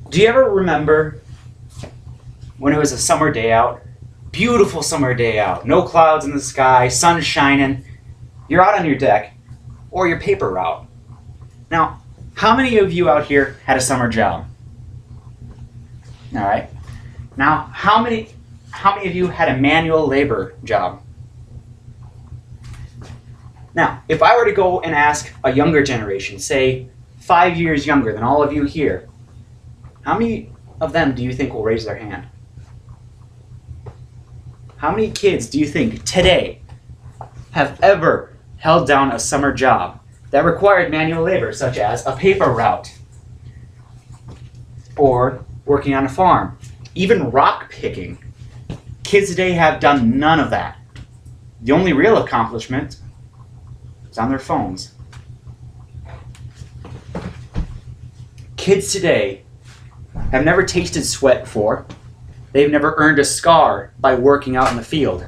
Do you ever remember when it was a summer day out? Beautiful summer day out. No clouds in the sky, sun shining. You're out on your deck or your paper route. Now, how many of you out here had a summer job? All right. Now, how many of you had a manual labor job? Now, if I were to go and ask a younger generation, say 5 years younger than all of you here, how many of them do you think will raise their hand? How many kids do you think today have ever held down a summer job that required manual labor, such as a paper route, or working on a farm, even rock picking? Kids today have done none of that. The only real accomplishment is on their phones. Kids today have never tasted sweat before. They've never earned a scar by working out in the field.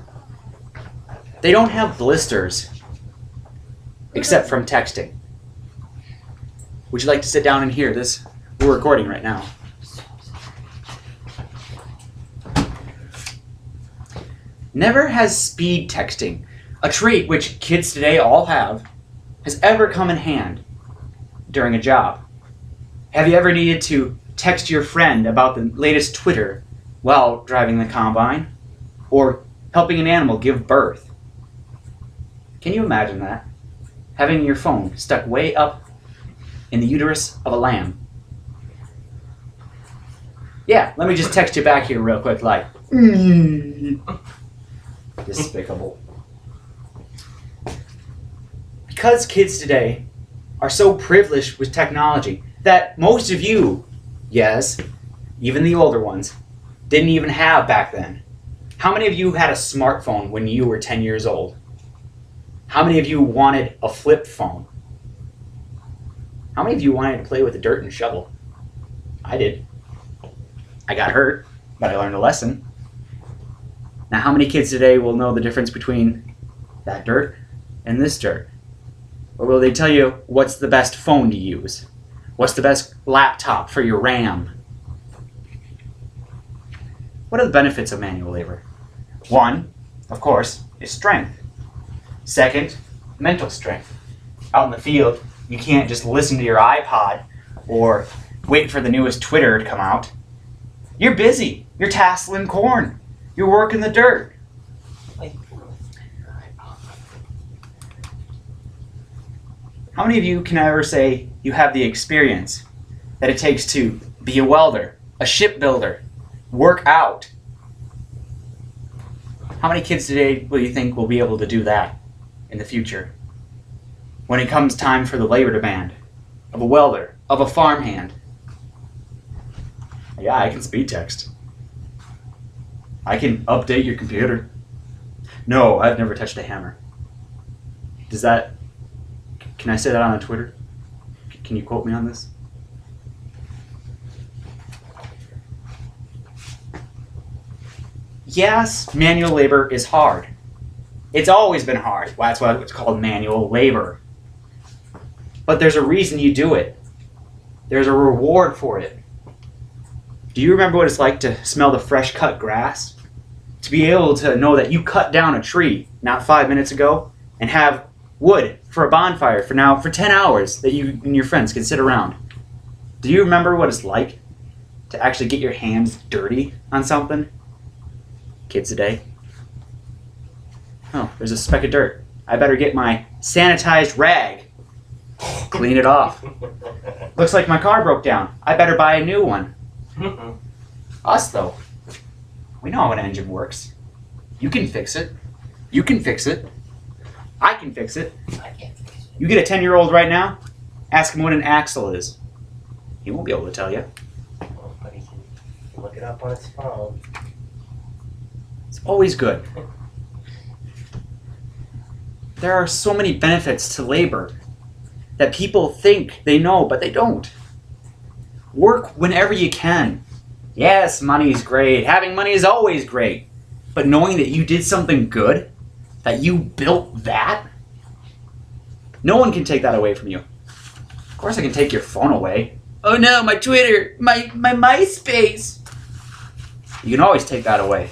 They don't have blisters, except from texting. Would you like to sit down and hear this? We're recording right now. Never has speed texting, a trait which kids today all have, has ever come in hand during a job. Have you ever needed to text your friend about the latest Twitter while driving the combine, or helping an animal give birth? Can you imagine that? Having your phone stuck way up in the uterus of a lamb. Yeah, let me just text you back here real quick, like, despicable. Because kids today are so privileged with technology that most of you, yes, even the older ones, didn't even have back then. How many of you had a smartphone when you were 10 years old? How many of you wanted a flip phone? How many of you wanted to play with a dirt and shovel? I did. I got hurt, but I learned a lesson. Now, how many kids today will know the difference between that dirt and this dirt? Or will they tell you what's the best phone to use? What's the best laptop for your RAM? What are the benefits of manual labor? One, of course, is strength. Second, mental strength. Out in the field, you can't just listen to your iPod or wait for the newest Twitter to come out. You're busy. You're tasseling corn. You're working the dirt. How many of you can ever say you have the experience that it takes to be a welder, a shipbuilder, work out? How many kids today will you think will be able to do that in the future? When it comes time for the labor demand of a welder, of a farmhand. Yeah, I can speed text. I can update your computer. No, I've never touched a hammer. Can I say that on Twitter? Can you quote me on this? Yes, manual labor is hard. It's always been hard. That's why it's called manual labor. But there's a reason you do it. There's a reward for it. Do you remember what it's like to smell the fresh cut grass? To be able to know that you cut down a tree not 5 minutes ago and have wood for a bonfire for 10 hours that you and your friends can sit around. Do you remember what it's like to actually get your hands dirty on something? Kids today. Oh, there's a speck of dirt. I better get my sanitized rag. Clean it off. Looks like my car broke down. I better buy a new one. Us, though. We know how an engine works. You can fix it. You can fix it. I can fix it. I can't fix it. You get a 10-year-old right now, ask him what an axle is. He won't be able to tell you. Well, but he can look it up on his phone. It's always good. There are so many benefits to labor that people think they know, but they don't. Work whenever you can. Yes, money is great. Having money is always great. But knowing that you did something good, that you built that, no one can take that away from you. Of course I can take your phone away. Oh no, my Twitter, my MySpace. You can always take that away.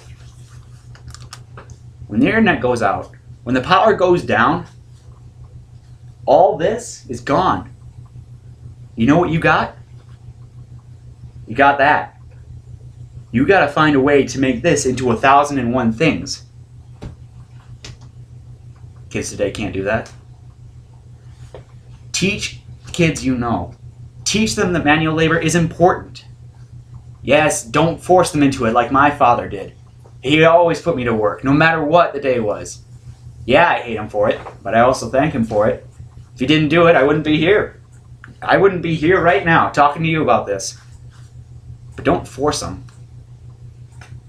When the internet goes out, when the power goes down, all this is gone. You know what you got? You got that. You gotta find a way to make this into 1,001 things. Kids today can't do that. Teach kids you know. Teach them that manual labor is important. Yes, don't force them into it like my father did. He always put me to work, no matter what the day was. Yeah, I hate him for it, but I also thank him for it. If he didn't do it, I wouldn't be here. I wouldn't be here right now talking to you about this. But don't force them.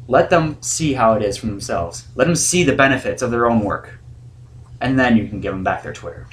Let them see how it is for themselves. Let them see the benefits of their own work. And then you can give them back their Twitter.